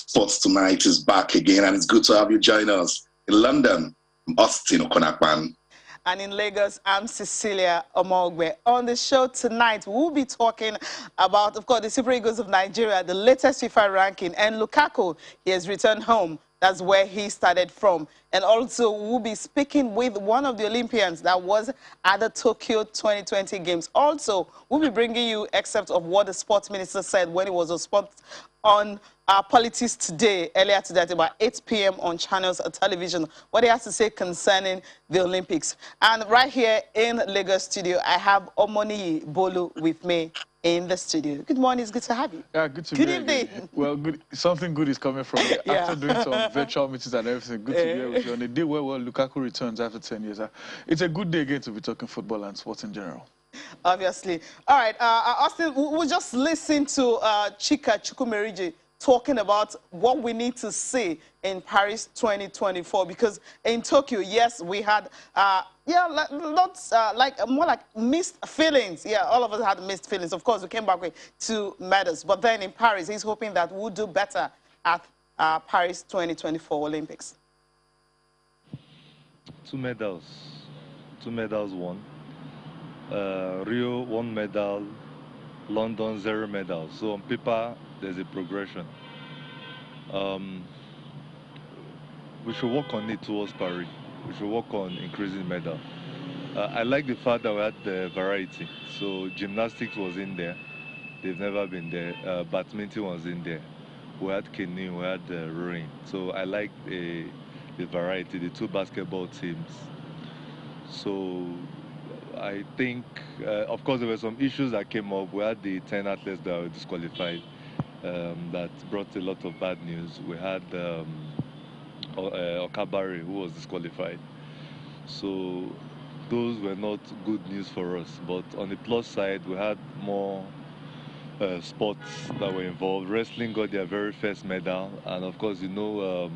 Sports Tonight is back again, and it's good to have you join us. In London, Austin Okonakpan. And in Lagos, I'm Cecilia Omogbe. On the show tonight, we'll be talking about, of course, the Super Eagles of Nigeria, the latest FIFA ranking, and Lukaku. He has returned home. That's where he started from. And also, we'll be speaking with one of the Olympians that was at the Tokyo 2020 Games. Also, we'll be bringing you excerpts of what the sports minister said when he was on Politics Today, earlier today at about 8 p.m. on Channels Television, what he has to say concerning the Olympics. And right here in Lagos studio, I have Omoni Bolu with me in the studio. Good morning, it's good to have you. Yeah, good to be Good evening. Again. Well, good. Something good is coming from it. Yeah. After doing some virtual meetings and everything, good to be here with you on a day where Lukaku returns after 10 years. It's a good day again to be talking football and sports in general. Obviously. All right, Austin, we'll just listen to Chika Chukwumerije talking about what we need to see in Paris 2024, because in Tokyo, yes, we had, more like mixed feelings. Yeah, all of us had mixed feelings. Of course, we came back with 2 medals, but then in Paris, he's hoping that we'll do better at Paris 2024 Olympics. 2 medals won. Rio 1 medal, London 0 medals. So on paper, there's a progression. We should work on it towards Paris. We should work on increasing medal. I like the fact that we had the variety. So gymnastics was in there. They've never been there. Badminton was in there. We had canoeing, we had rowing. So I like the variety, the 2 basketball teams. So I think, of course, there were some issues that came up. We had the 10 athletes that were disqualified. That brought a lot of bad news. We had Okabari, who was disqualified. So those were not good news for us. But on the plus side, we had more sports that were involved. Wrestling got their very first medal. And of course, the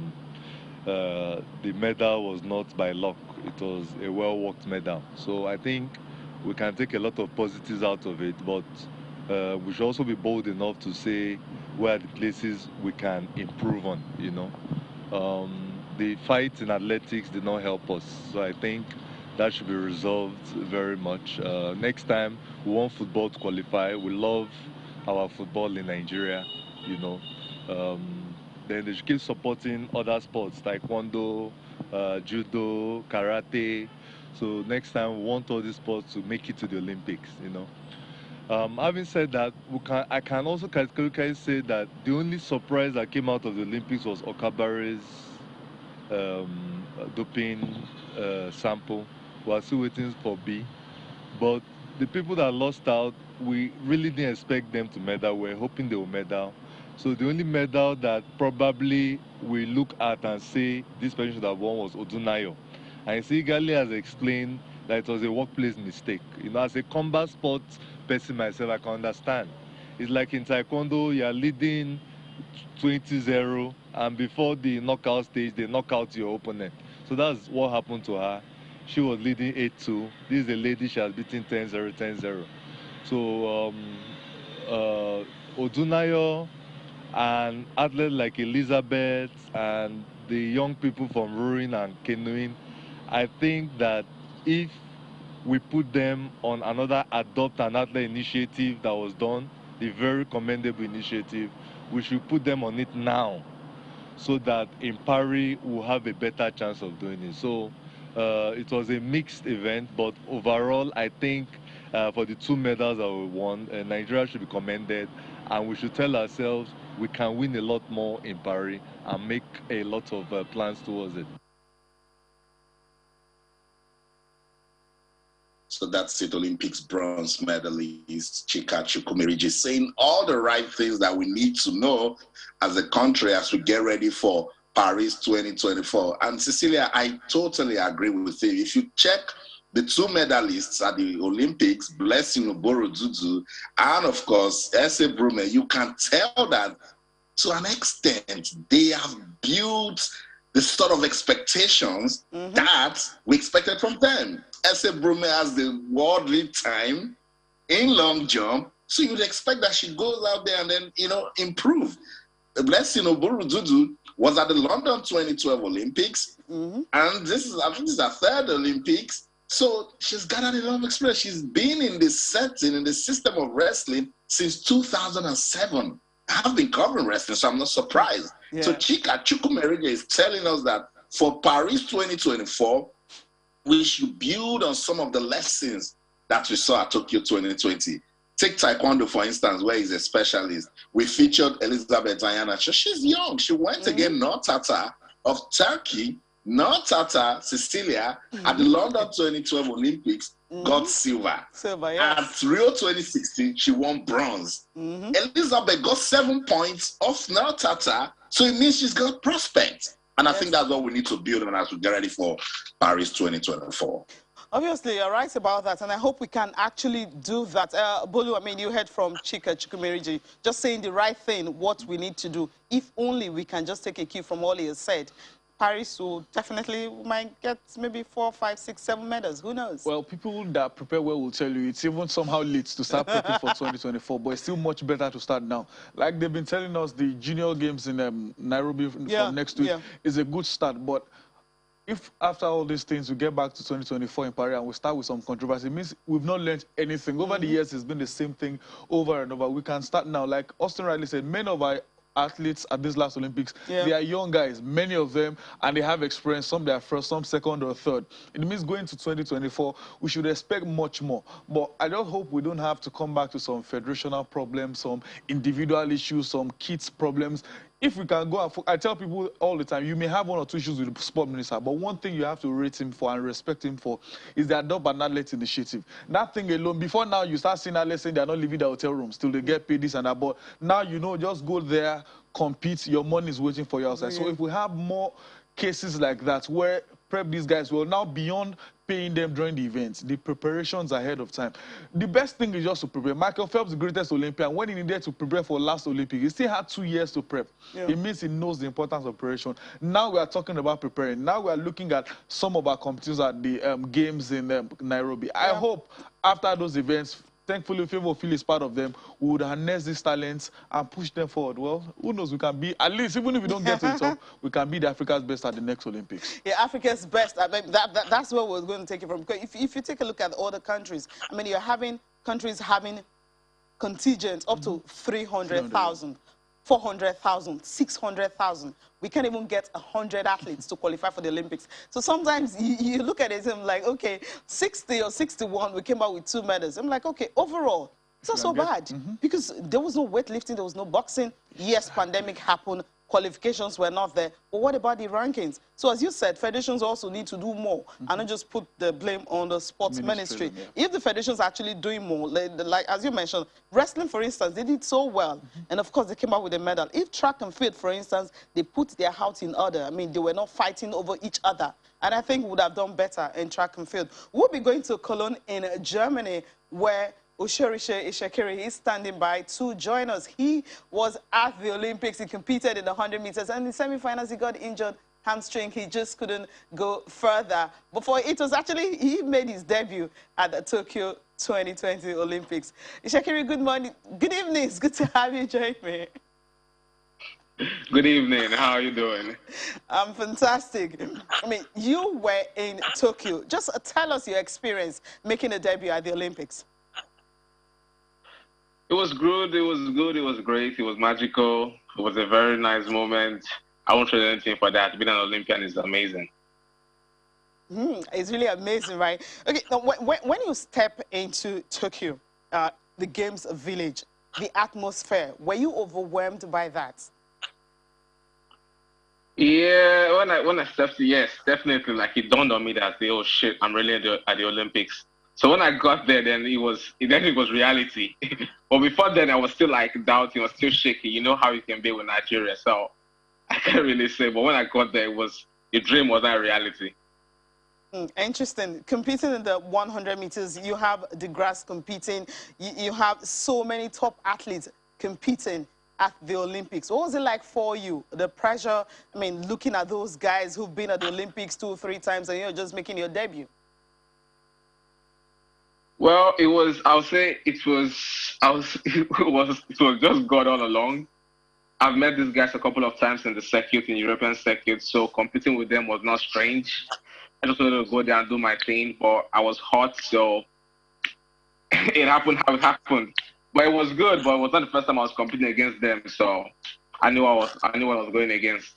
medal was not by luck. It was a well-worked medal. So I think we can take a lot of positives out of it. But we should also be bold enough to say where the places we can improve on, The fight in athletics did not help us. So I think that should be resolved very much. Next time, we want football to qualify. We love our football in Nigeria, Then they should keep supporting other sports, taekwondo, judo, karate. So next time, we want all these sports to make it to the Olympics, Having said that, I can also categorically say that the only surprise that came out of the Olympics was Okabari's doping sample. We are still waiting for B. But the people that lost out, we really didn't expect them to medal. We were hoping they would medal. So the only medal that probably we look at and say this person should have won was Odunayo. And Sigali has explained that it was a workplace mistake. As a combat sports person myself, I can understand. It's like in taekwondo, you're leading 20-0, and before the knockout stage, they knock out your opponent. So that's what happened to her. She was leading 8-2. This is a lady, she has beaten 10-0, 10-0. So Odunayo and athletes like Elizabeth and the young people from rowing and canoeing, I think that if we put them on another Adopt an Athlete initiative that was done, the very commendable initiative, we should put them on it now so that in Paris we'll have a better chance of doing it. So it was a mixed event, but overall I think for the 2 medals that we won, Nigeria should be commended, and we should tell ourselves we can win a lot more in Paris and make a lot of plans towards it. So that's it, Olympics bronze medalist Chika Chukwumerije saying all the right things that we need to know as a country as we get ready for Paris 2024. And Cecilia, I totally agree with you. If you check the 2 medalists at the Olympics, Blessing Oboro-Dudu and of course Ese Brume, you can tell that to an extent they have built the sort of expectations that we expected from them. Ese Brume has the world lead time in long jump, so you'd expect that she goes out there and then, improve. Blessing Oburududu was at the London 2012 Olympics, and I think this is her third Olympics. So she's gathered a lot of experience. She's been in this setting, in the system of wrestling since 2007. I've been covering wrestling, so I'm not surprised. Yeah. So Chika Chukwumerije is telling us that for Paris 2024, we should build on some of the lessons that we saw at Tokyo 2020. Take Taekwondo, for instance, where he's a specialist. We featured Elizabeth Diana. So she's young. She went against Nurtata of Turkey, Nurtata Cecilia, at the London 2012 Olympics, got silver. Yes. At Rio 2016, she won bronze. Elizabeth got 7 points off Nurtata, so it means she's got prospects. And I think that's what we need to build on as we get ready for Paris 2024. Obviously, you're right about that, and I hope we can actually do that. Bolu, I mean, you heard from Chika Chukwumerije, just saying the right thing, what we need to do. If only we can just take a cue from all he has said, Paris will definitely might get maybe 4, 5, 6, 7 medals. Who knows? Well, people that prepare well will tell you it's even somehow late to start prepping for 2024, but it's still much better to start now. Like they've been telling us, the junior games in Nairobi from next week is a good start, but if after all these things we get back to 2024 in Paris and we start with some controversy, it means we've not learned anything. Over the years, it's been the same thing over and over. We can start now. Like Austin Riley said, many of our athletes at this last Olympics, they are young guys, many of them, and they have experience. Some they are first, some second or third. It means going to 2024, we should expect much more. But I just hope we don't have to come back to some federational problems, some individual issues, some kids problems. If we can go and I tell people all the time, you may have 1 or 2 issues with the sport minister, but one thing you have to rate him for and respect him for is the Adopt an Athlete initiative. That thing alone, before now, you start seeing athletes saying they're not leaving the hotel rooms till they get paid this and that. But now, you know, just go there, compete, your money is waiting for you outside. So if we have more cases like that where prep these guys will now beyond paying them during the events, the preparations ahead of time. The best thing is just to prepare. Michael Phelps, the greatest Olympian, when he needed to prepare for last Olympic, he still had 2 years to prep. It means he knows the importance of preparation. Now we are talking about preparing. Now we are looking at some of our competitors at the games in Nairobi. I hope after those events, thankfully, Favour Phil is part of them, we would harness these talents and push them forward. Well, who knows, we can be, at least, even if we don't get to the top, we can be the Africa's best at the next Olympics. Yeah, Africa's best. I mean, that's where we're going to take it from. Because if you take a look at other countries, I mean, you're having countries having contingents up to 300,000. 400,000, 600,000. We can't even get 100 athletes to qualify for the Olympics. So sometimes you look at it and I'm like, okay, 60 or 61, we came out with 2 medals. I'm like, okay, overall, it's not so bad. Because there was no weightlifting, there was no boxing. Yes, pandemic happened. Qualifications were not there. But what about the rankings? So as you said, federations also need to do more and not just put the blame on the sports ministry. If the federations are actually doing more, like as you mentioned, wrestling, for instance, they did so well. And of course, they came out with a medal. If track and field, for instance, they put their house in order. I mean, they were not fighting over each other. And I think we would have done better in track and field. We'll be going to Cologne in Germany, where Usherishe Ishekiri is standing by to join us. He was at the Olympics. He competed in the 100 meters. And in the semifinals, he got injured, hamstring. He just couldn't go further. Before it was actually, he made his debut at the Tokyo 2020 Olympics. Ishekiri, good morning. Good evening. It's good to have you join me. Good evening. How are you doing? I'm fantastic. I mean, you were in Tokyo. Just tell us your experience making a debut at the Olympics. It was good. It was good. It was great. It was magical. It was a very nice moment. I won't trade anything for that. Being an Olympian is amazing. It's really amazing, right? Okay, now, when you step into Tokyo, the Games Village, the atmosphere, were you overwhelmed by that? Yeah, when I stepped, yes, definitely. Like it dawned on me that, oh shit, I'm really at the Olympics. So when I got there, then it was reality. But before then, I was still like doubting, I was still shaky. You know how you can be with Nigeria, so I can't really say. But when I got there, the dream was not reality. Interesting. Competing in the 100 meters, you have DeGrasse competing. You have so many top athletes competing at the Olympics. What was it like for you? The pressure, I mean, looking at those guys who've been at the Olympics 2 or 3 times and you're just making your debut. Well, I would say it was just God all along. I've met these guys a couple of times in the circuit, in European circuit, so competing with them was not strange. I just wanted to go there and do my thing, but I was hot, so it happened how it happened. But it was good, but it was not the first time I was competing against them, so I knew what I was going against.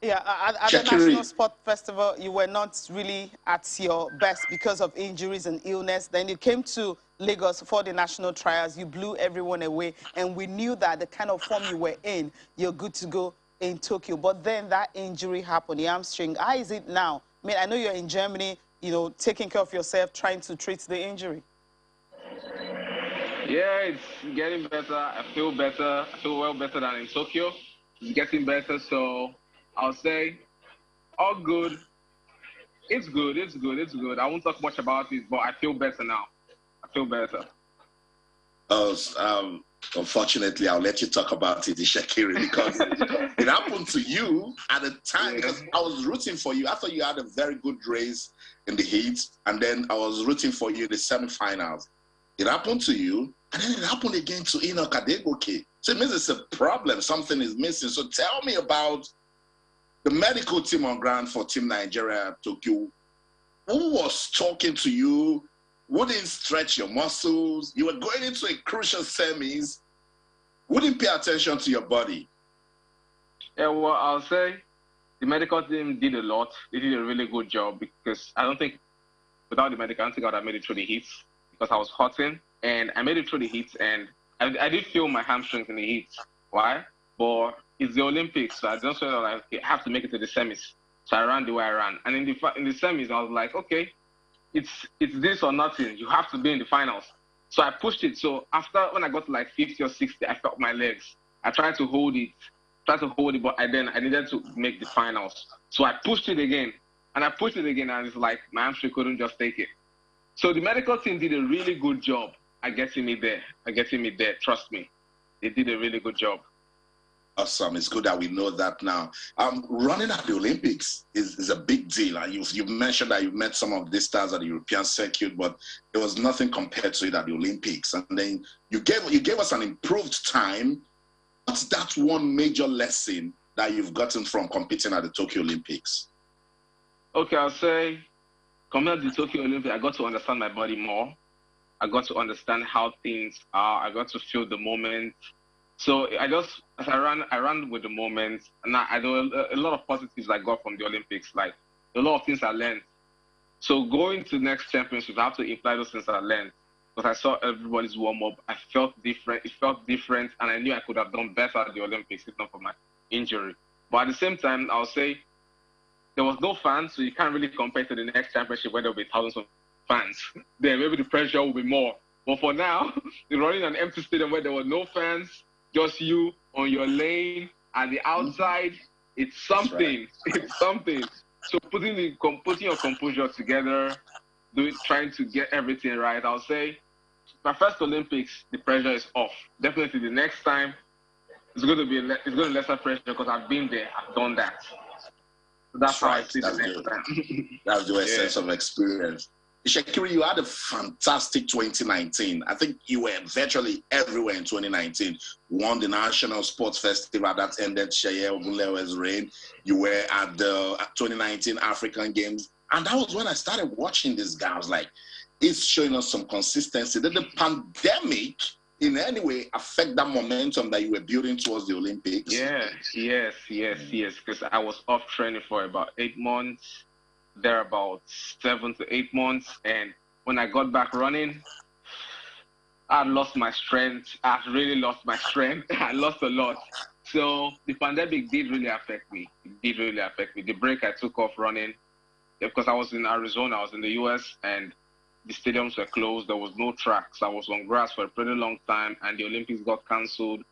Yeah, at the National Sport Festival, you were not really at your best because of injuries and illness. Then you came to Lagos for the national trials. You blew everyone away, and we knew that the kind of form you were in, you're good to go in Tokyo. But then that injury happened, the hamstring. How is it now? I mean, I know you're in Germany, you know, taking care of yourself, trying to treat the injury. Yeah, it's getting better. I feel better. I feel well better than in Tokyo. It's getting better, so I'll say all good. It's good. It's good. It's good. I won't talk much about it, but I feel better now. I feel better. Unfortunately, I'll let you talk about it, Shaqiri, because it happened to you at the time. Because I was rooting for you. I thought you had a very good race in the heat, and then I was rooting for you in the semifinals. It happened to you, and then it happened again to Enoch Adegoke. So it means it's a problem. Something is missing. So tell me about the medical team on ground for Team Nigeria Tokyo. Who was talking to you? Wouldn't stretch your muscles? You were going into a crucial semis. Wouldn't pay attention to your body? Yeah, well, I'll say the medical team did a lot. They did a really good job, because I don't think without the medical, I don't think I would have made it through the heats, because I was hurting, and I made it through the heats, and I did feel my hamstrings in the heats. Why? But it's the Olympics, so I just felt like I have to make it to the semis. So I ran the way I ran. And in the semis, I was like, okay, it's this or nothing. You have to be in the finals. So I pushed it. So when I got to like 50 or 60, I felt my legs. I tried to hold it, but I needed to make the finals. So I pushed it again, and it's like my hamstring couldn't just take it. So the medical team did a really good job at getting me there. Trust me, they did a really good job. Awesome. It's good that we know that now. Running at the Olympics is a big deal. And you've mentioned that you've met some of these stars at the European circuit, but there was nothing compared to it at the Olympics. And then you gave us an improved time. What's that one major lesson that you've gotten from competing at the Tokyo Olympics? Okay, I'll say, coming at the Tokyo Olympics, I got to understand my body more. I got to understand how things are. I got to feel the moment. So as I ran with the moment, and I know a lot of positives I got from the Olympics, like a lot of things I learned. So going to the next championships, I have to imply those things I learned. Because I saw everybody's warm up, I felt different. It felt different, and I knew I could have done better at the Olympics if not for my injury. But at the same time, I'll say there was no fans, so you can't really compare to the next championship where there'll be thousands of fans. Then maybe the pressure will be more. But for now, you're running an empty stadium where there were no fans, just you on your lane at the outside. It's something. Right. It's something. So putting your composure together, trying to get everything right. I'll say my first Olympics, the pressure is off. Definitely the next time, it's going to be lesser pressure because I've been there, I've done that. So that's how I see the next time. That's the essence of experience. Shaqiri, you had a fantastic 2019. I think you were virtually everywhere in 2019. Won the National Sports Festival that ended Sheye Ogunlewe's reign. You were at the 2019 African Games. And that was when I started watching this guy. I was like, it's showing us some consistency. Did the pandemic in any way affect that momentum that you were building towards the Olympics? Yes. Because I was off training for about 8 months. There about 7 to 8 months, and when I got back running, I lost my strength. I really lost my strength. I lost a lot. So the pandemic did really affect me. It did really affect me. The break I took off running, because I was in Arizona, I was in the US, and the stadiums were closed. There was no tracks. I was on grass for a pretty long time, and the Olympics got canceled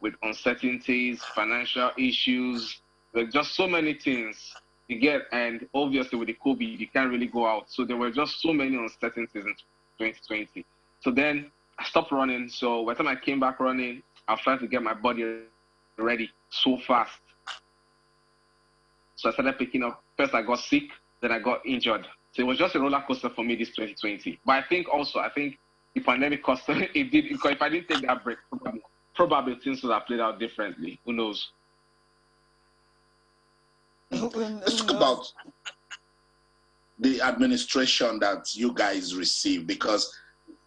with uncertainties, financial issues, like just so many things. You get, and obviously with the COVID, you can't really go out. So there were just so many uncertainties in 2020. So then I stopped running. So by the time I came back running, I was trying to get my body ready so fast. So I started picking up. First I got sick, then I got injured. So it was just a roller coaster for me this 2020. But I think the pandemic cost it did, because if I didn't take that break, probably things would have played out differently. Who knows? Let's talk about the administration that you guys received, because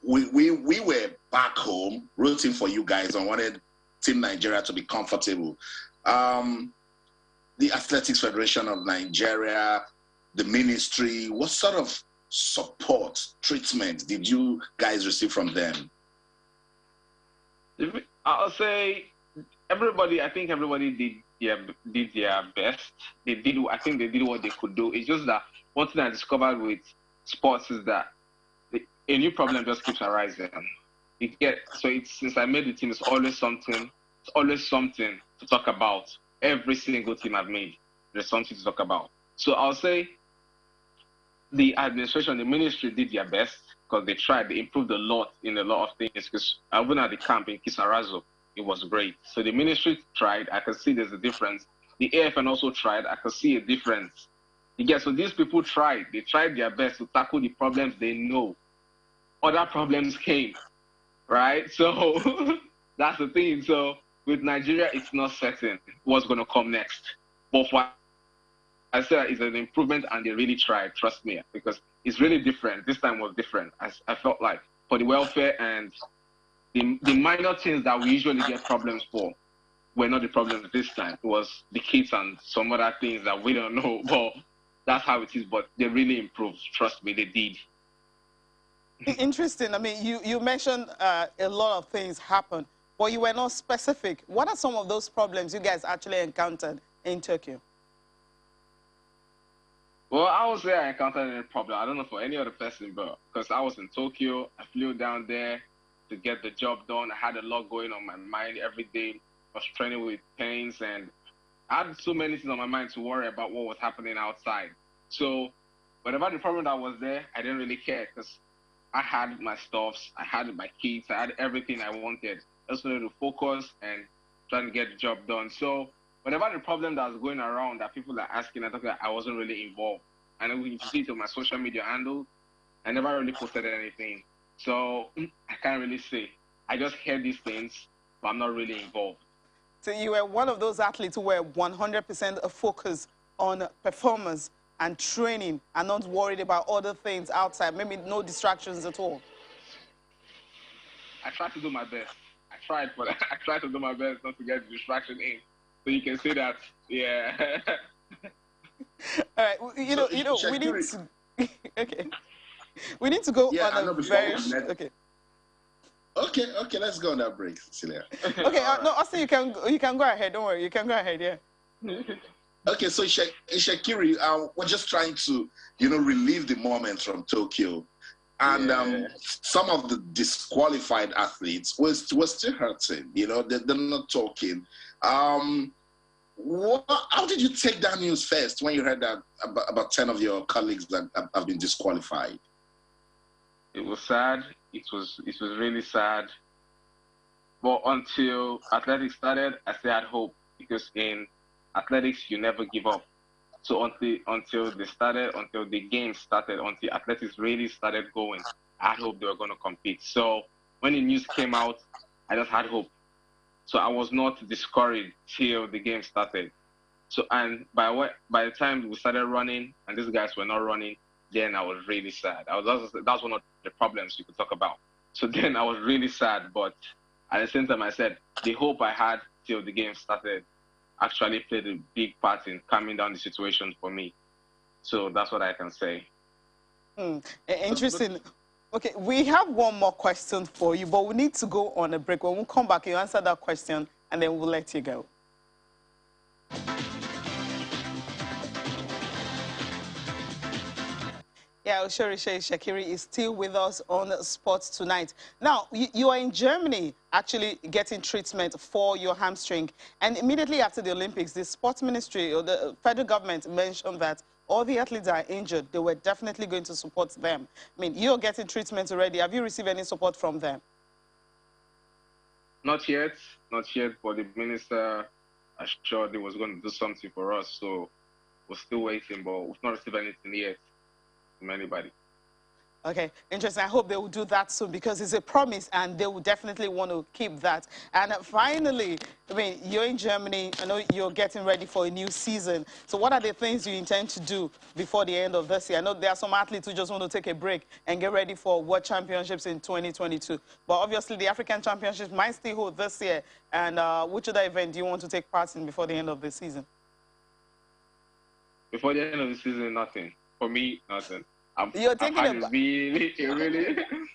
we were back home rooting for you guys and wanted Team Nigeria to be comfortable. The Athletics Federation of Nigeria, the ministry, what sort of support, treatment did you guys receive from them? I'll say everybody, I think everybody did their best. I think they did what they could do. It's just that one thing I discovered with sports is that a new problem just keeps arising. Since I made the team, it's always something to talk about. Every single team I've made, there's something to talk about. So I'll say the administration, the ministry did their best because they tried. They improved a lot in a lot of things. Because I went at the camp in Kisarazo, it was great. So the ministry tried. I can see there's a difference. The AFN also tried. I can see a difference. So these people tried. They tried their best to tackle the problems they know. Other problems came, right? So that's the thing. So with Nigeria, it's not certain what's going to come next. But what I said is an improvement, and they really tried, trust me, because it's really different. This time was different. I felt like for the welfare and the minor things that we usually get problems for were not the problems this time. It was the kids and some other things that we don't know. But that's how it is. But they really improved. Trust me, they did. Interesting. I mean, you mentioned a lot of things happened, but you were not specific. What are some of those problems you guys actually encountered in Tokyo? Well, I would say I encountered any problem. I don't know for any other person, but because I was in Tokyo, I flew down there to get the job done. I had a lot going on my mind every day. I was training with pains, and I had so many things on my mind to worry about what was happening outside. So whatever the problem that was there, I didn't really care because I had my stuffs, I had my kids, I had everything I wanted. I just wanted to focus and trying to get the job done. So whatever the problem that was going around that people are asking, I wasn't really involved. And when you see it on my social media handle, I never really posted anything. So I can't really say. I just hear these things, but I'm not really involved. So you were one of those athletes who were 100% focused on performance and training and not worried about other things outside, maybe no distractions at all. I tried to do my best. I tried to do my best not to get distraction in. So you can say that, yeah. All right, we need to, okay. We need to go on a very, Okay, let's go on that break, Cecilia. Okay, no, Austin, you can go ahead, don't worry, you can go ahead, yeah. Okay, so Shakiri, we're just trying to, relieve the moments from Tokyo. And some of the disqualified athletes were still hurting, they're not talking. How did you take that news first when you heard that about 10 of your colleagues that have been disqualified? It was sad. It was really sad. But until athletics started, I still had hope, because in athletics, you never give up. So until the game started, until athletics really started going, I had hope they were going to compete. So when the news came out, I just had hope. So I was not discouraged till the game started. So, and by the time we started running and these guys were not running, then I was really sad. That's one of the problems you could talk about. So then I was really sad, but at the same time I said the hope I had till the game started actually played a big part in calming down the situation for me. So that's what I can say. Interesting. Okay, we have one more question for you, but we need to go on a break. When we come back, you answer that question, and then we'll let you go. Yeah, Oshorishe Shakiri is still with us on Sports Tonight. Now, you are in Germany actually getting treatment for your hamstring. And immediately after the Olympics, the sports ministry or the federal government mentioned that all the athletes that are injured, they were definitely going to support them. I mean, you're getting treatment already. Have you received any support from them? Not yet, but the minister assured he was going to do something for us. So we're still waiting, but we've not received anything yet from anybody. Okay, interesting. I hope they will do that soon because it's a promise and they will definitely want to keep that. And finally, I mean, you're in Germany. I know you're getting ready for a new season. So what are the things you intend to do before the end of this year? I know there are some athletes who just want to take a break and get ready for World Championships in 2022. But obviously, the African Championships might still hold this year. And which other event do you want to take part in before the end of the season? Before the end of the season, nothing. For me, nothing. You're taking a really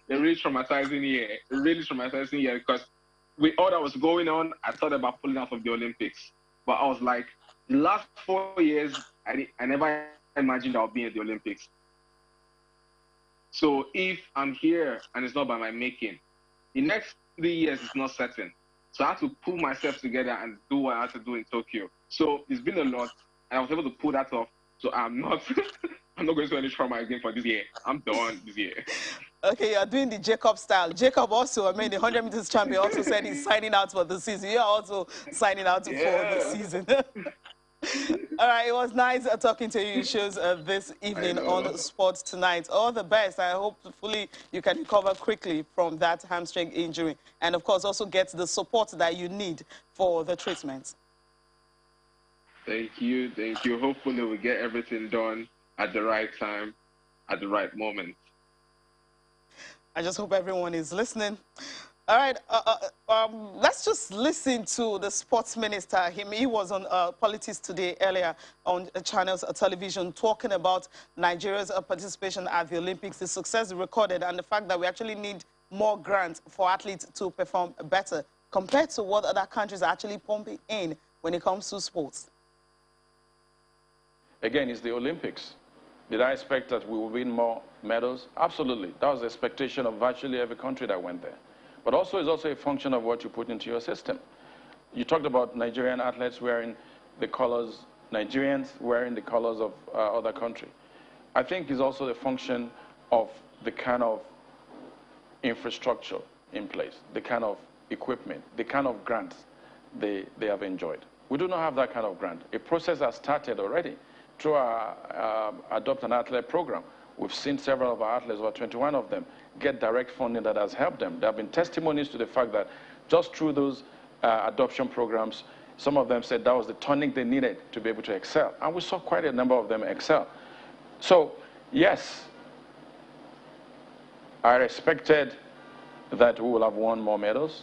traumatizing year. A really traumatizing year because with all that was going on, I thought about pulling out of the Olympics. But I was like, the last 4 years, I never imagined I'll be at the Olympics. So if I'm here and it's not by my making, the next 3 years is not certain. So I had to pull myself together and do what I had to do in Tokyo. So it's been a lot, and I was able to pull that off. So I'm not I'm not going to any trauma again for this year. I'm done this year. Okay, you're doing the Jacob style. Jacob also, I mean, the 100 meters champion also said he's signing out for the season. You're also signing out for the season. All right, it was nice talking to you, shows this evening on Sports Tonight. All the best. I hope hopefully you can recover quickly from that hamstring injury. And of course, also get the support that you need for the treatment. Thank you. Thank you. Hopefully we get everything done at the right time, at the right moment. I just hope everyone is listening. All right, let's just listen to the sports minister. He was on Politics Today earlier on Channels Television talking about Nigeria's participation at the Olympics, the success recorded, and the fact that we actually need more grants for athletes to perform better compared to what other countries are actually pumping in when it comes to sports. Again, it's the Olympics. Did I expect that we will win more medals? Absolutely. That was the expectation of virtually every country that went there. But also, it's also a function of what you put into your system. You talked about Nigerian athletes wearing the colors, Nigerians wearing the colors of other country. I think it's also a function of the kind of infrastructure in place, the kind of equipment, the kind of grants they have enjoyed. We do not have that kind of grant. A process has started already through our Adopt an Athlete program. We've seen several of our athletes, about 21 of them, get direct funding that has helped them. There have been testimonies to the fact that just through those adoption programs, some of them said that was the tonic they needed to be able to excel. And we saw quite a number of them excel. So, yes, I expected that we will have won more medals.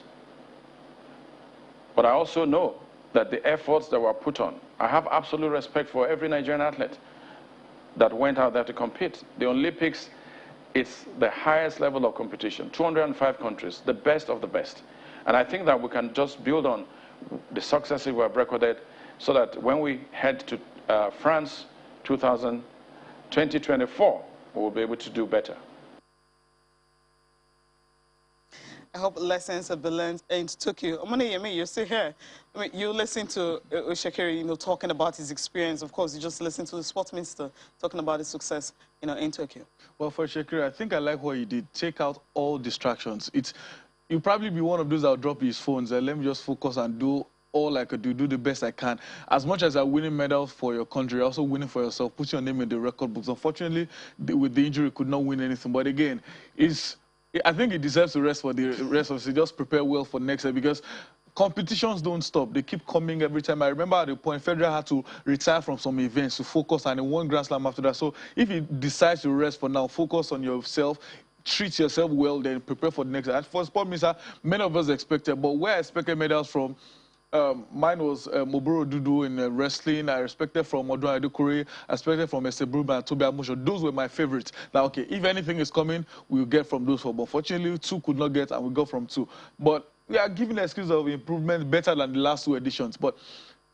But I also know that the efforts that were put on, I have absolute respect for every Nigerian athlete that went out there to compete. The Olympics, it's the highest level of competition, 205 countries, the best of the best. And I think that we can just build on the successes we have recorded so that when we head to France 2024, we will be able to do better. I hope lessons have been learned in Tokyo. Omoneyemi, you're still here. I mean, you listen to Shekiri, talking about his experience. Of course, you just listen to the sports minister talking about his success, in Tokyo. Well, for Shekiri, I think I like what he did. Take out all distractions. You'll probably be one of those that will drop his phones and let me just focus and do all I could do the best I can. As much as I'm winning medals for your country, you're also winning for yourself. Put your name in the record books. Unfortunately, with the injury, could not win anything. But again, I think he deserves to rest for the rest of it. Just prepare well for next year because competitions don't stop. They keep coming every time. I remember at the point, Federer had to retire from some events to focus on one Grand Slam after that. So if he decides to rest for now, focus on yourself, treat yourself well, then prepare for the next year. As for sport minister, many of us expected, but where I expected medals from, mine was Moburo Dudu in wrestling. I respected from Odun Adekore. I expected from Esebruba and Tobi Amusho. Those were my favorites. Now, okay, if anything is coming, we'll get from those four. But fortunately, 2 could not get, and we got from 2. But we are giving an excuse of improvement better than the last 2 editions. But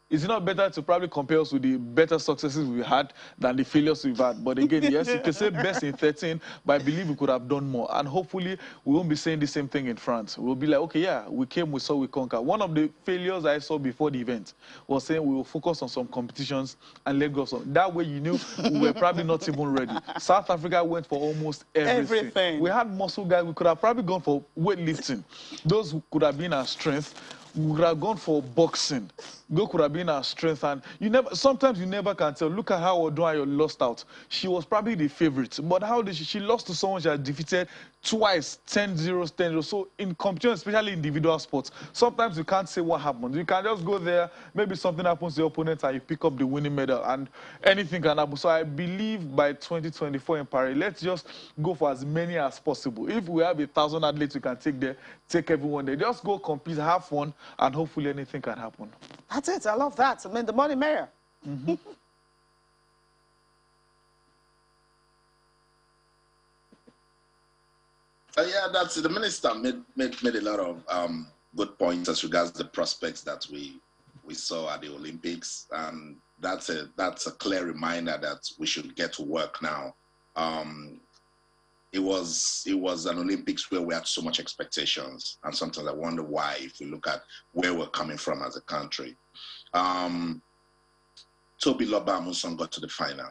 is it not better to probably compare us with the better successes we had than the failures we've had? But again, yes, you can say best in 13, but I believe we could have done more. And hopefully, we won't be saying the same thing in France. We'll be like, okay, yeah, we came, we saw, we conquered. One of the failures I saw before the event was saying we will focus on some competitions and let go of some. That way, you knew we were probably not even ready. South Africa went for almost everything. We had muscle guys. We could have probably gone for weightlifting. Those could have been our strength. we would have gone for boxing. Go could have been our strength, and sometimes you never can tell. Look at how Odunayo lost out. She was probably the favorite, but how did she lost to someone she had defeated twice, 10-0, 10-0. So in competition, especially individual sports, sometimes you can't say what happens. You can just go there, maybe something happens to your opponent and you pick up the winning medal, and anything can happen. So I believe by 2024 in Paris, let's just go for as many as possible. If we have 1,000 athletes we can take there, take everyone there. Just go compete, have fun, and hopefully anything can happen. That's it. I love that. I mean, the money merrier. Mm-hmm. Yeah, that's the minister made a lot of good points as regards the prospects that we saw at the Olympics, and that's a clear reminder that we should get to work now. It was an Olympics where we had so much expectations, and sometimes I wonder why, if we look at where we're coming from as a country. Tobi Loba Amusan got to the final.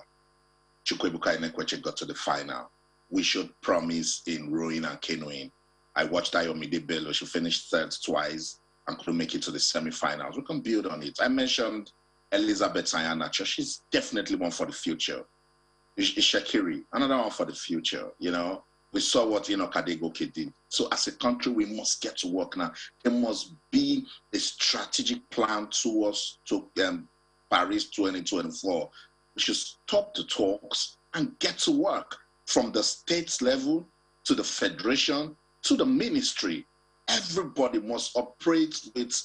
Chukwuebuka Enekweche got to the final. We showed promise in rowing and canoeing. I watched Ayomide Bello. She finished third twice and couldn't make it to the semifinals. We can build on it. I mentioned Elizabeth Sayanacho. She's definitely one for the future. Shakiri, another one for the future. You know, we saw what Kadegoke did. So as a country, we must get to work now. There must be a strategic plan towards Paris 2024. We should stop the talks and get to work, from the states level to the federation to the ministry. Everybody must operate with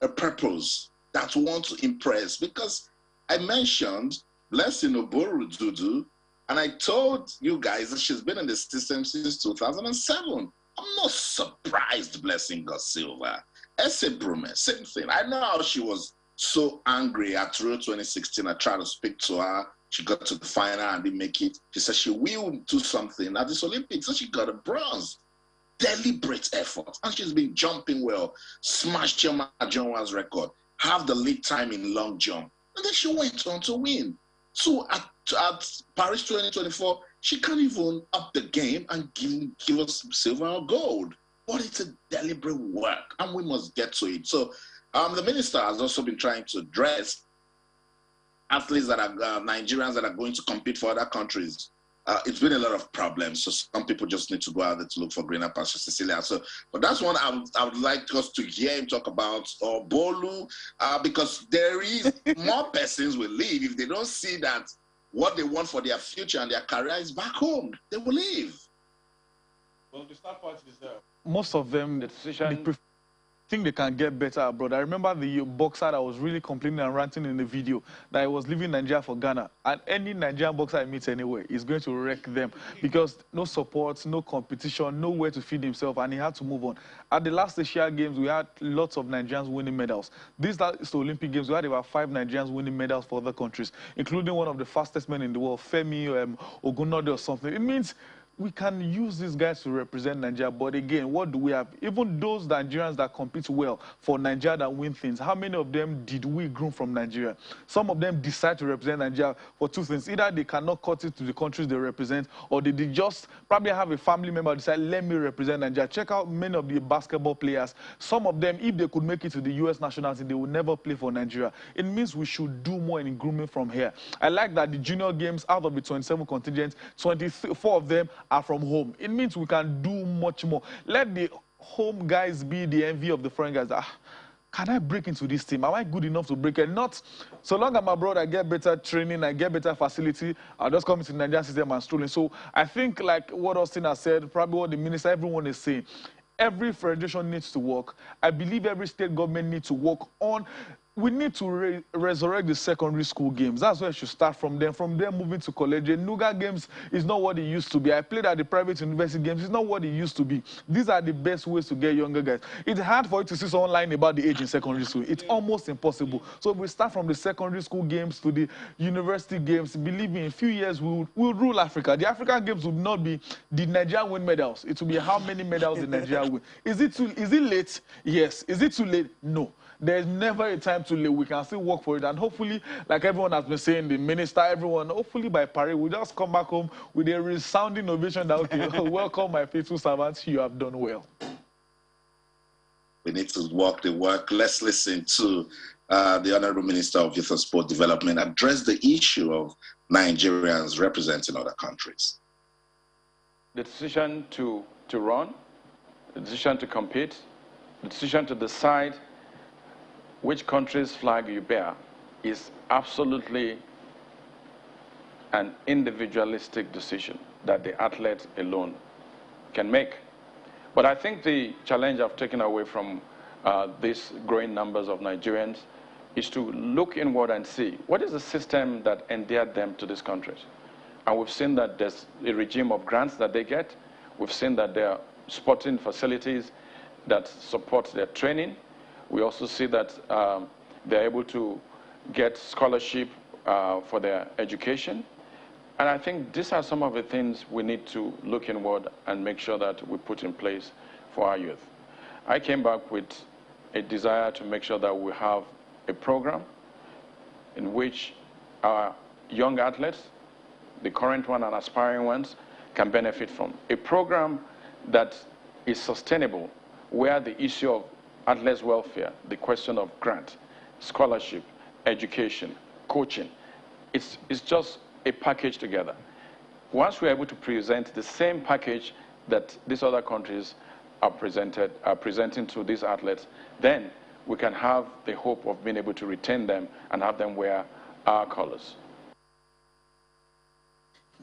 a purpose that wants to impress. Because I mentioned Blessing Oboru Dudu, and I told you guys that she's been in the system since 2007. I'm not surprised Blessing got silver. Ese Brume, same thing. I know how she was so angry at Rio 2016. I tried to speak to her. She got to the final and didn't make it. She said she will do something at this Olympics. So she got a bronze. Deliberate effort. And she's been jumping well. Smashed Chema Jonwa's record. Have the lead time in long jump. And then she went on to win. So at Paris 2024, she can't even up the game and give us silver or gold. But it's a deliberate work, and we must get to it. So the minister has also been trying to address athletes that are Nigerians that are going to compete for other countries. It's been a lot of problems. So some people just need to go out there to look for greener pastures, Cecilia. So, but that's one I would like us to hear him talk about, or Bolu, because there is more persons will leave if they don't see that what they want for their future and their career is back home. They will leave. Well, the start part is most of them, think they can get better abroad. I remember the boxer that was really complaining and ranting in the video that I was leaving Nigeria for Ghana. And any Nigerian boxer I meet anywhere is going to wreck them, because no support, no competition, nowhere to feed himself, and he had to move on. At the last Asian Games, we had lots of Nigerians winning medals. These last Olympic Games, we had about 5 Nigerians winning medals for other countries, including one of the fastest men in the world, Femi Ogunode or something. It means we can use these guys to represent Nigeria, but again, what do we have? Even those Nigerians that compete well for Nigeria that win things, how many of them did we groom from Nigeria? Some of them decide to represent Nigeria for 2 things. Either they cannot cut it to the countries they represent, or they just probably have a family member decide, let me represent Nigeria. Check out many of the basketball players. Some of them, if they could make it to the U.S. national team, they would never play for Nigeria. It means we should do more in grooming from here. I like that the junior games, out of the 27 contingents, 24 of them are from home. It means we can do much more. Let the home guys be the envy of the foreign guys. Can I break into this team? Am I good enough to break it? Not so long I'm abroad, I get better training, I get better facility, I'll just come into the Nigerian system and strolling. So I think, like what Austin has said, probably what the minister, everyone is saying, every federation needs to work. I believe every state government needs to work on. We need to resurrect the secondary school games. That's where it should start from them. From there, moving to college. Nuga games is not what it used to be. I played at the private university games. It's not what it used to be. These are the best ways to get younger guys. It's hard for you to see someone lying about the age in secondary school. It's almost impossible. So if we start from the secondary school games to the university games, believe me, in a few years, we'll rule Africa. The African games would not be the Nigeria win medals. It will be how many medals the Nigeria win. Is it late? Yes. Is it too late? No. There's never a time too late. We can still work for it. And hopefully, like everyone has been saying, the minister, everyone, hopefully by Paris, we'll just come back home with a resounding ovation that, okay, welcome my faithful servants, you have done well. We need to walk the walk. Let's listen to the Honorable Minister of Youth and Sport Development address the issue of Nigerians representing other countries. The decision to run, the decision to compete, the decision to decide which country's flag you bear is absolutely an individualistic decision that the athlete alone can make. But I think the challenge I've taken away from these growing numbers of Nigerians is to look inward and see what is the system that endeared them to these countries. And we've seen that there's a regime of grants that they get. We've seen that there are sporting facilities that support their training. We also see that they're able to get scholarship for their education. And I think these are some of the things we need to look inward and make sure that we put in place for our youth. I came back with a desire to make sure that we have a program in which our young athletes, the current one and aspiring ones, can benefit from. A program that is sustainable, where the issue of athletes' welfare, the question of grant, scholarship, education, coaching, it's just a package together. Once we're able to present the same package that these other countries are presenting to these athletes, then we can have the hope of being able to retain them and have them wear our colors.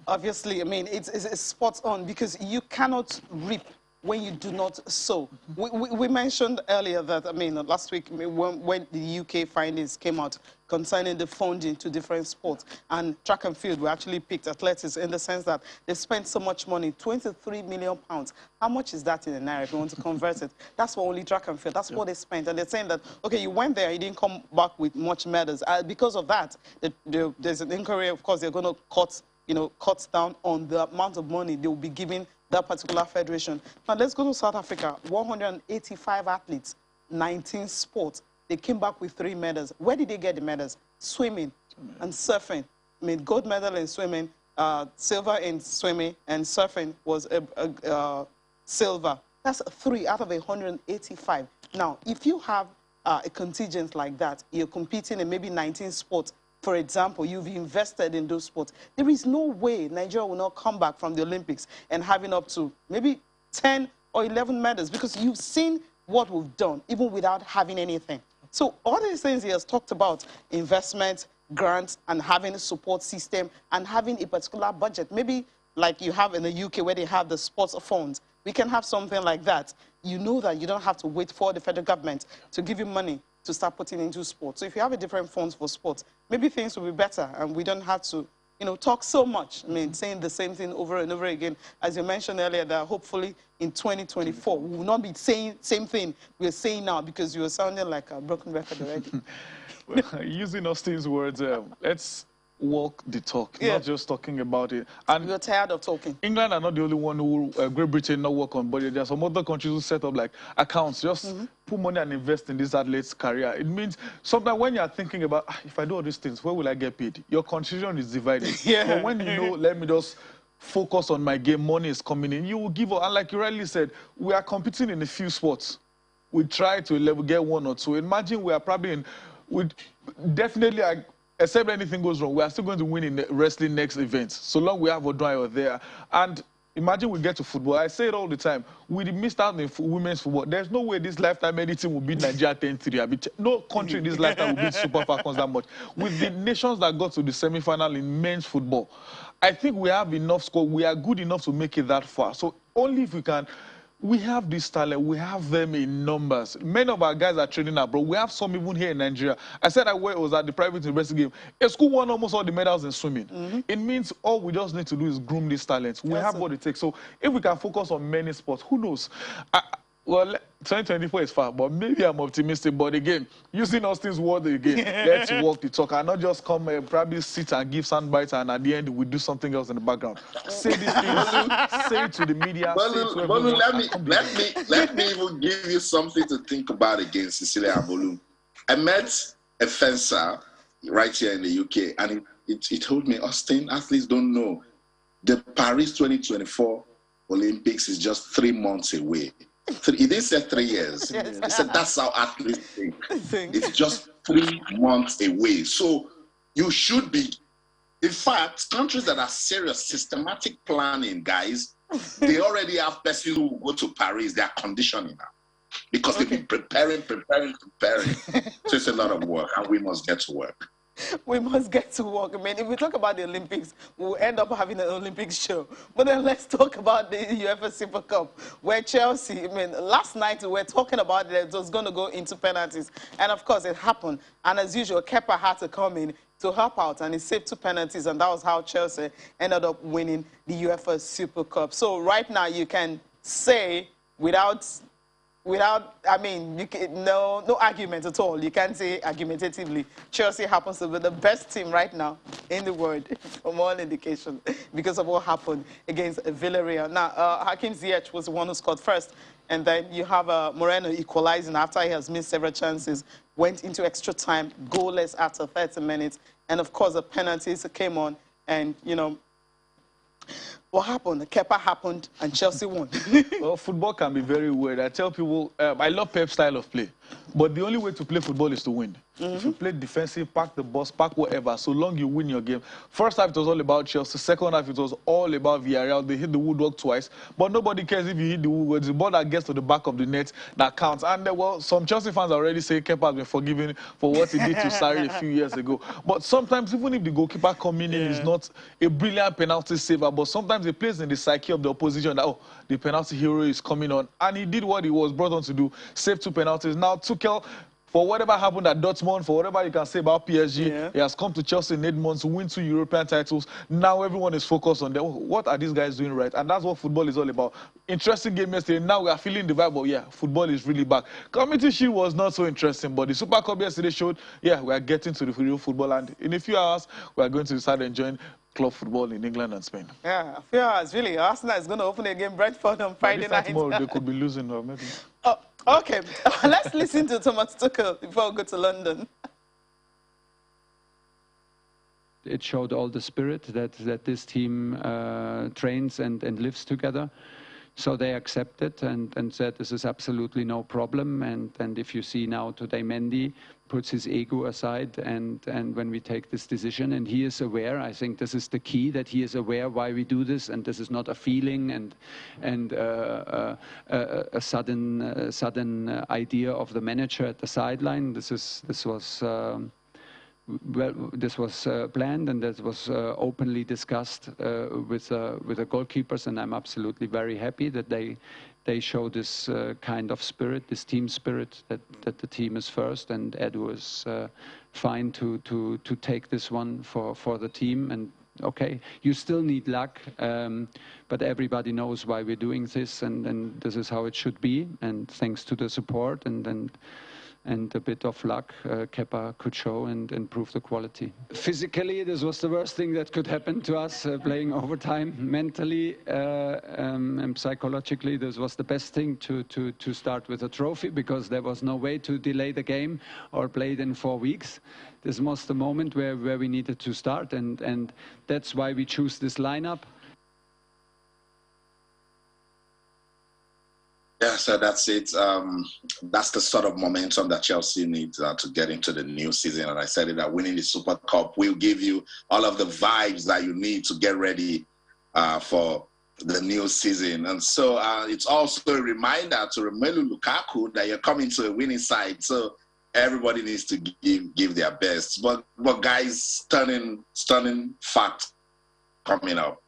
Obviously, I mean, it's spot on, because you cannot reap when you do not sow. We mentioned earlier that, I mean, last week when the UK findings came out concerning the funding to different sports, and track and field, we actually picked athletics in the sense that they've spent so much money, £23 million. How much is that in a naira if you want to convert it? That's for only track and field. That's what they spent. And they're saying that, okay, you went there, you didn't come back with much medals. Because of that, there's an inquiry, of course, they're going to cut down on the amount of money they will be giving that particular federation. Now, let's go to South Africa. 185 athletes, 19 sports. They came back with 3 medals. Where did they get the medals? Swimming and surfing. I mean, gold medal in swimming, silver in swimming, and surfing was silver. That's 3 out of 185. Now, if you have a contingent like that, you're competing in maybe 19 sports, for example, you've invested in those sports. There is no way Nigeria will not come back from the Olympics and having up to maybe 10 or 11 medals, because you've seen what we've done, even without having anything. So all these things he has talked about, investment, grants, and having a support system, and having a particular budget, maybe like you have in the UK where they have the sports funds. We can have something like that. You know that you don't have to wait for the federal government to give you money to start putting into sports. So if you have a different funds for sports, maybe things will be better, and we don't have to, talk so much. I mean, saying the same thing over and over again. As you mentioned earlier, that hopefully in 2024, we will not be saying same thing we're saying now, because you are sounding like a broken record already. Well, using Austin's words, let's walk the talk, not just talking about it. And we're tired of talking. England are not the only one who, Great Britain not work on budget. There are some other countries who set up like accounts, just put money and invest in this athlete's career. It means sometimes when you're thinking about, if I do all these things, where will I get paid? Your constitution is divided. But when you know, let me just focus on my game, money is coming in, you will give up. And like you rightly said, we are competing in a few sports. We try to get 1 or 2. Imagine we are probably in, definitely, except anything goes wrong, we are still going to win in the wrestling next event, so long we have Odunayo there. And imagine we get to football. I say it all the time. We missed out in women's football. There's no way this lifetime any team will beat Nigeria 10-3. No country in this lifetime will beat Super Falcons that much. With the nations that got to the semi-final in men's football, I think we have enough score. We are good enough to make it that far. So only if we can. We have this talent. We have them in numbers. Many of our guys are training abroad. We have some even here in Nigeria. I said I was at the private university game. A school won almost all the medals in swimming. It means all we just need to do is groom these talents. We have what it takes. So if we can focus on many sports, who knows? Well, 2024 is far, but maybe I'm optimistic. But again, using Austin's word again, let's walk the talk and not just come probably sit and give sound bites, and at the end we do something else in the background. Say these things, say it to the media. Bolu, let me even give you something to think about again, Cecilia Bolu. I met a fencer right here in the UK, and he told me, Austin, athletes don't know the Paris 2024 Olympics is just 3 months away. He didn't say 3 years. Yes. He said that's how athletes think. It's just 3 months away. So you should be. In fact, countries that are serious, systematic planning, guys, they already have persons who will go to Paris. They are conditioning now because they've been preparing. So it's a lot of work, and we must get to work. We must get to work. I mean, if we talk about the Olympics, we'll end up having an Olympics show. But then let's talk about the UEFA Super Cup, where Chelsea, I mean, last night we were talking about that it was going to go into penalties. And of course, it happened. And as usual, Kepa had to come in to help out, and he saved 2 penalties, and that was how Chelsea ended up winning the UEFA Super Cup. So right now, you can say without, I mean, no argument at all. You can't say argumentatively. Chelsea happens to be the best team right now in the world, from all indications, because of what happened against Villarreal. Now, Hakim Ziyech was the one who scored first, and then you have Moreno equalizing after he has missed several chances, went into extra time, goalless after 30 minutes, and of course the penalties came on, and, you know, what happened? Kepa happened, and Chelsea won. Well, football can be very weird. I tell people, I love Pep's style of play, but the only way to play football is to win. If you play defensive, pack the bus, pack whatever, so long you win your game. First half, it was all about Chelsea. Second half, it was all about Villarreal. They hit the woodwork twice, but nobody cares if you hit the woodwork. It's the ball that gets to the back of the net that counts. And, well, some Chelsea fans already say Kepa has been forgiven for what he did to Sarri a few years ago. But sometimes, even if the goalkeeper coming in is not a brilliant penalty saver, but sometimes it plays in the psyche of the opposition that, oh, the penalty hero is coming on. And he did what he was brought on to do, saved 2 penalties. Now, Tuchel, for whatever happened at Dortmund, for whatever you can say about PSG, he has come to Chelsea in 8 months to win 2 European titles. Now everyone is focused on them. What are these guys doing right? And that's what football is all about. Interesting game yesterday. Now we are feeling the vibe, but yeah, football is really back. Community Shield was not so interesting, but the Super Cup yesterday showed, yeah, we are getting to the real football. And in a few hours, we are going to start enjoying club football in England and Spain. Yeah, a few hours, really. Arsenal is going to open again Brentford on Friday night. Tomorrow they could be losing, or maybe. Oh, okay. Let's listen to Thomas Tuchel before we go to London. It showed all the spirit that this team trains and lives together. So they accepted and said this is absolutely no problem. And if you see now today, Mendy puts his ego aside and when we take this decision, and he is aware, I think this is the key, that he is aware why we do this, and this is not a feeling and a sudden idea of the manager at the sideline. This was planned, and that was openly discussed with the goalkeepers, and I'm absolutely very happy that they show this kind of spirit, this team spirit, that the team is first, and Edu is fine to take this one for the team. And okay, you still need luck, but everybody knows why we're doing this, and this is how it should be. And thanks to the support and a bit of luck, Kepa could show and improve the quality. Physically, this was the worst thing that could happen to us, playing overtime. Mentally and psychologically, this was the best thing to start with a trophy, because there was no way to delay the game or play it in 4 weeks. This was the moment where we needed to start, and that's why we choose this lineup. Yeah, so that's it. That's the sort of momentum that Chelsea needs to get into the new season. And I said it, that winning the Super Cup will give you all of the vibes that you need to get ready for the new season. And so it's also a reminder to Romelu Lukaku that you're coming to a winning side. So everybody needs to give their best. But guys, stunning fact coming up.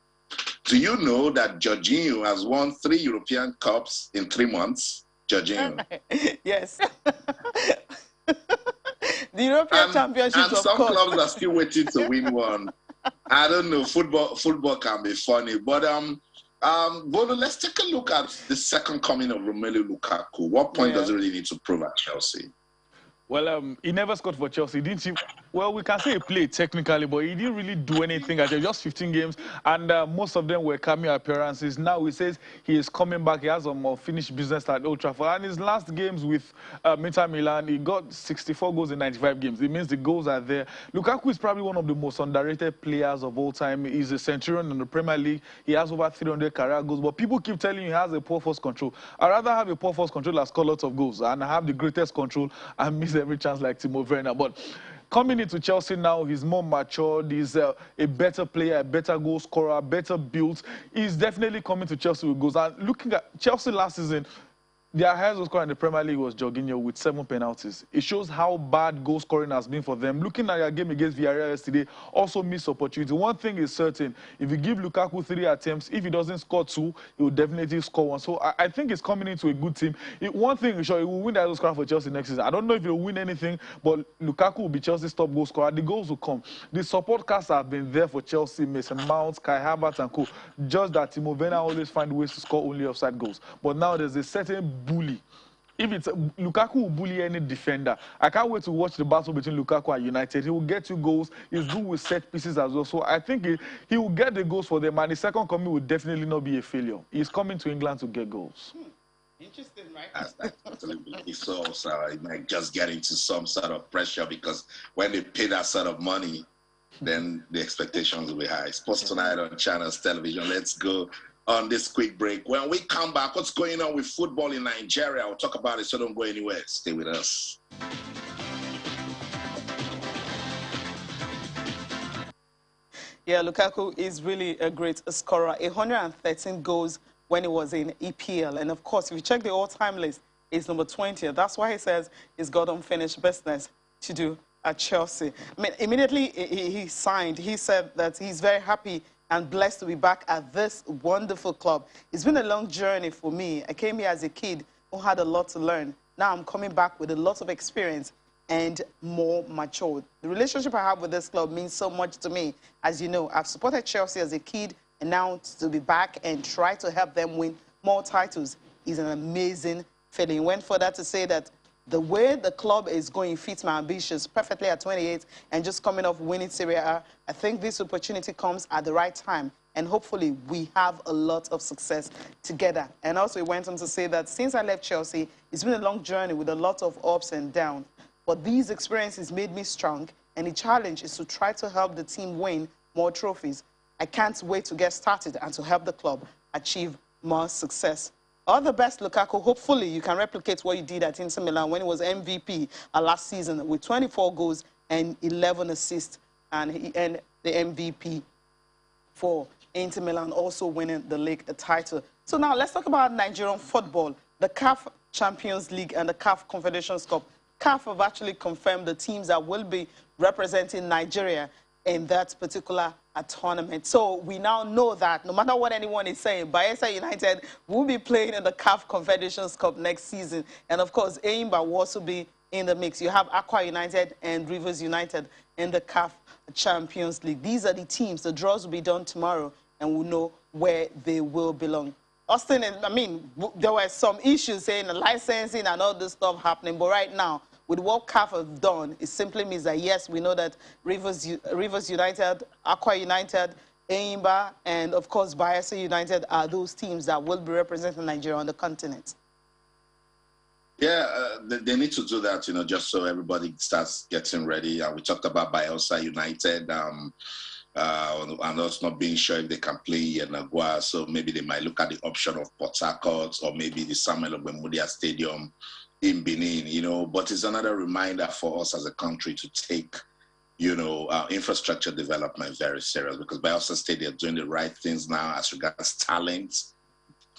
Do you know that Jorginho has won 3 European Cups in 3 months? Jorginho. Yes. The European Championships, and some clubs are still waiting to win one. I don't know. Football can be funny, but Bono, let's take a look at the second coming of Romelu Lukaku. What point does he really need to prove at Chelsea? Well, he never scored for Chelsea, didn't he? Well, we can say he played technically, but he didn't really do anything. Just 15 games, and most of them were cameo appearances. Now he says he is coming back. He has some finished business at Old Trafford. And his last games with Inter Milan, he got 64 goals in 95 games. It means the goals are there. Lukaku is probably one of the most underrated players of all time. He's a centurion in the Premier League. He has over 300 career goals, but people keep telling you he has a poor force control. I'd rather have a poor force control that score lots of goals and have the greatest control and miss every chance like Timo Werner. But coming into Chelsea now, he's more matured. He's a better player, a better goal scorer, better built. He's definitely coming to Chelsea with goals. And looking at Chelsea last season, their highest goal scorer in the Premier League was Jorginho with 7 penalties. It shows how bad goal scoring has been for them. Looking at their game against Villarreal yesterday, also missed opportunity. One thing is certain, if you give Lukaku 3 attempts, if he doesn't score 2, he will definitely score 1. So I think he's coming into a good team. One thing is sure, he will win the highest scorer for Chelsea next season. I don't know if he'll win anything, but Lukaku will be Chelsea's top goal scorer. The goals will come. The support cast have been there for Chelsea, Mason Mount, Kai Havertz and co. Just that Timo Werner always find ways to score only offside goals. But now there's a certain bully. If it's Lukaku will bully any defender. I can't wait to watch the battle between Lukaku and United. He will get 2 goals. He's good with set pieces as well. So I think he will get the goals for them. And the second coming will definitely not be a failure. He's coming to England to get goals. Interesting, right? I totally believe so. So he might just get into some sort of pressure because when they pay that sort of money, then the expectations will be high. Sports Tonight on Channels Television. Let's go on this quick break. When we come back, what's going on with football in Nigeria? We'll talk about it, so don't go anywhere. Stay with us. Yeah, Lukaku is really a great scorer. 113 goals when he was in EPL. And of course, if you check the all-time list, he's number 20. That's why he says he's got unfinished business to do at Chelsea. I mean, immediately he signed, he said that he's very happy and blessed to be back at this wonderful club. It's been a long journey for me. I came here as a kid who had a lot to learn. Now I'm coming back with a lot of experience and more matured. The relationship I have with this club means so much to me. As you know, I've supported Chelsea as a kid, and now to be back and try to help them win more titles is an amazing feeling. He went further to say that the way the club is going fits my ambitions perfectly at 28 and just coming off winning Serie A. I think this opportunity comes at the right time, and hopefully we have a lot of success together. And also he went on to say that since I left Chelsea, it's been a long journey with a lot of ups and downs. But these experiences made me strong, and the challenge is to try to help the team win more trophies. I can't wait to get started and to help the club achieve more success. All the best, Lukaku. Hopefully, you can replicate what you did at Inter Milan when he was MVP last season with 24 goals and 11 assists, and he earned the MVP for Inter Milan, also winning the league title. So now let's talk about Nigerian football, the CAF Champions League and the CAF Confederations Cup. CAF have actually confirmed the teams that will be representing Nigeria in that particular tournament. So we now know that no matter what anyone is saying, Bayelsa United will be playing in the CAF Confederations Cup next season. And of course, Enyimba will also be in the mix. You have Akwa United and Rivers United in the CAF Champions League. These are the teams. The draws will be done tomorrow, and we'll know where they will belong. Austin, I mean, there were some issues saying the licensing and all this stuff happening, but right now, with what CAF have done, it simply means that, yes, we know that Rivers United, Akwa United, Enyimba, and, of course, Bayelsa United are those teams that will be representing Nigeria on the continent. Yeah, they need to do that, you know, just so everybody starts getting ready. We talked about Bayelsa United, and us not being sure if they can play in Agua, so maybe they might look at the option of Port Harcourt or maybe the Samuel Ogbemudia Stadium in Benin, you know. But it's another reminder for us as a country to take, you know, infrastructure development very serious, because Bayelsa State, they're doing the right things now as regards talent.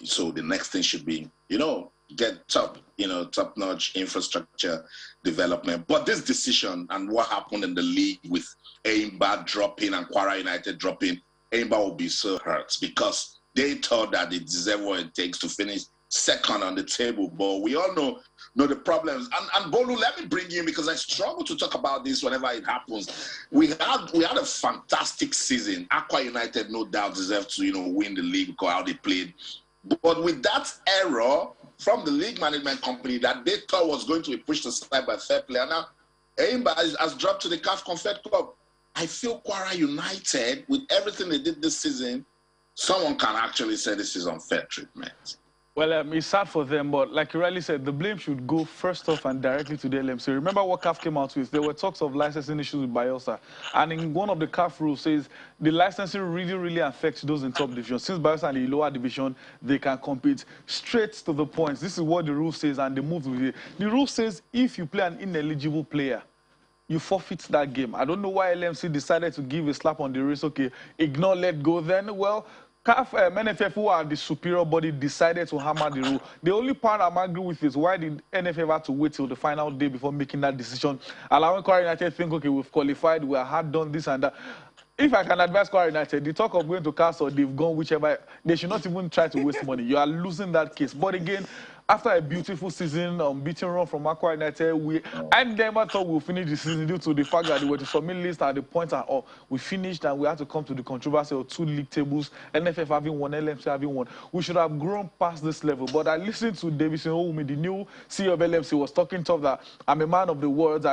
So the next thing should be, you know, get top-notch infrastructure development. But this decision and what happened in the league with Enyimba dropping and Kwara United dropping, Enyimba will be so hurt because they thought that they deserve what it takes to finish second on the table. But we all know the problems. And Bolu, let me bring you in because I struggle to talk about this whenever it happens. We had a fantastic season. Akwa United, no doubt, deserved to, you know, win the league because how they played. But with that error from the league management company that they thought was going to be pushed aside by fair play, and now Enyimba has dropped to the CAF Confed Cup. I feel Kwara United, with everything they did this season, someone can actually say this is unfair treatment. Well, it's sad for them, but like you rightly said, the blame should go first off and directly to the LMC. Remember what CAF came out with? There were talks of licensing issues with Bayelsa. And in one of the CAF rules says the licensing really affects those in top division. Since Bayelsa and the lower division, they can compete straight to the points. This is what the rule says, and they moved with it. The rule says if you play an ineligible player, you forfeit that game. I don't know why LMC decided to give a slap on the wrist. Okay, ignore, let go then. Well, CAF, NFF, who are the superior body, decided to hammer the rule. The only part I'm angry with is why did NFF have to wait till the final day before making that decision, allowing Kwara United to think, okay, we've qualified, we have done this and that. If I can advise Kwara United, the talk of going to CAS or they've gone whichever, they should not even try to waste money. You are losing that case. But again, after a beautiful season, beating run from Kwara United, I never thought we'll finish the season due to the fact that they were to submit list at the point and we finished and we had to come to the controversy of 2 league tables, NFF having one, LMC having one. We should have grown past this level. But I listened to Davidson Owumi, the new CEO of LMC, was talking tough that I'm a man of the words.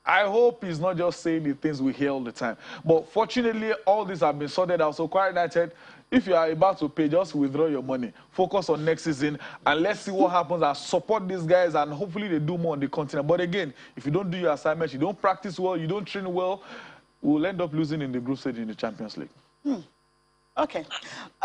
I hope he's not just saying the things we hear all the time. But fortunately, all these have been sorted out. So Kwara United, if you are about to pay, just withdraw your money. Focus on next season, and let's see what happens and support these guys, and hopefully they do more on the continent. But again, if you don't do your assignments, you don't practice well, you don't train well, we'll end up losing in the group stage in the Champions League. Okay,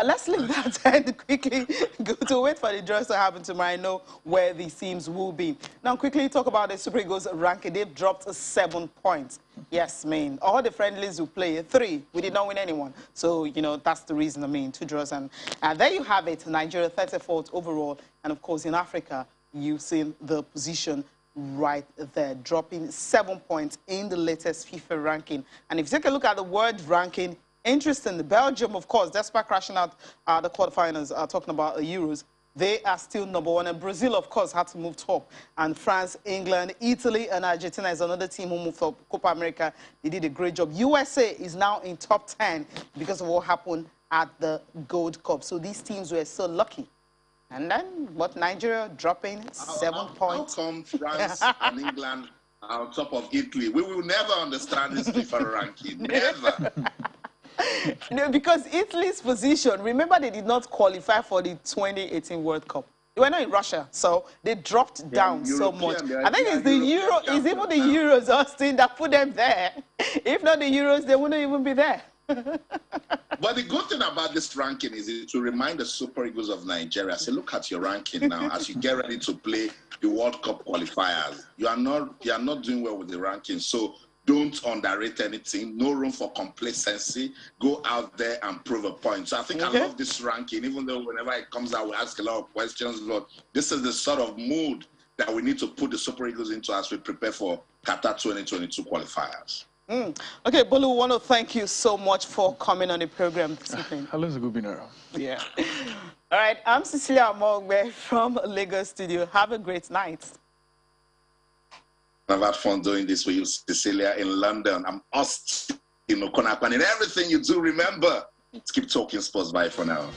let's leave that and quickly go to wait for the draws to happen tomorrow. I know where these teams will be. Now, quickly talk about the Super Eagles ranking. They've dropped 7 points. Yes, man. All the friendlies we play, 3. We did not win anyone. So, you know, that's the reason, 2 draws. And there you have it. Nigeria, 34th overall. And, of course, in Africa, you've seen the position right there, dropping 7 points in the latest FIFA ranking. And if you take a look at the world ranking, interesting, Belgium, of course, despite crashing out the quarterfinals, talking about the Euros, they are still number 1. And Brazil, of course, had to move top. And France, England, Italy, and Argentina is another team who moved up. Copa America, they did a great job. USA is now in top 10 because of what happened at the Gold Cup. So these teams were so lucky. And then, what, Nigeria dropping 7 points? How come France and England are on top of Italy? We will never understand this FIFA ranking. Never. No, because Italy's position, remember they did not qualify for the 2018 World Cup. They were not in Russia, so they dropped down so much. I think it's the Euro, it's even the Euros, Austin, that put them there. If not the Euros, they wouldn't even be there. But the good thing about this ranking is to remind the Super Eagles of Nigeria, say, look at your ranking now as you get ready to play the World Cup qualifiers. You are not doing well with the ranking, so don't underrate anything. No room for complacency. Go out there and prove a point. So I think I love this ranking, even though whenever it comes out, we ask a lot of questions. But this is the sort of mood that we need to put the Super Eagles into as we prepare for Qatar 2022 qualifiers. Okay, Bolu, want to thank you so much for coming on the program this evening. Hello, it's a good being around. Yeah. All right, I'm Cecilia Omogbe from Lagos Studio. Have a great night. I've had fun doing this with you, Cecilia, in London. I'm Austin Okonakwan. In everything you do, remember, let's keep talking sports. Bye for now.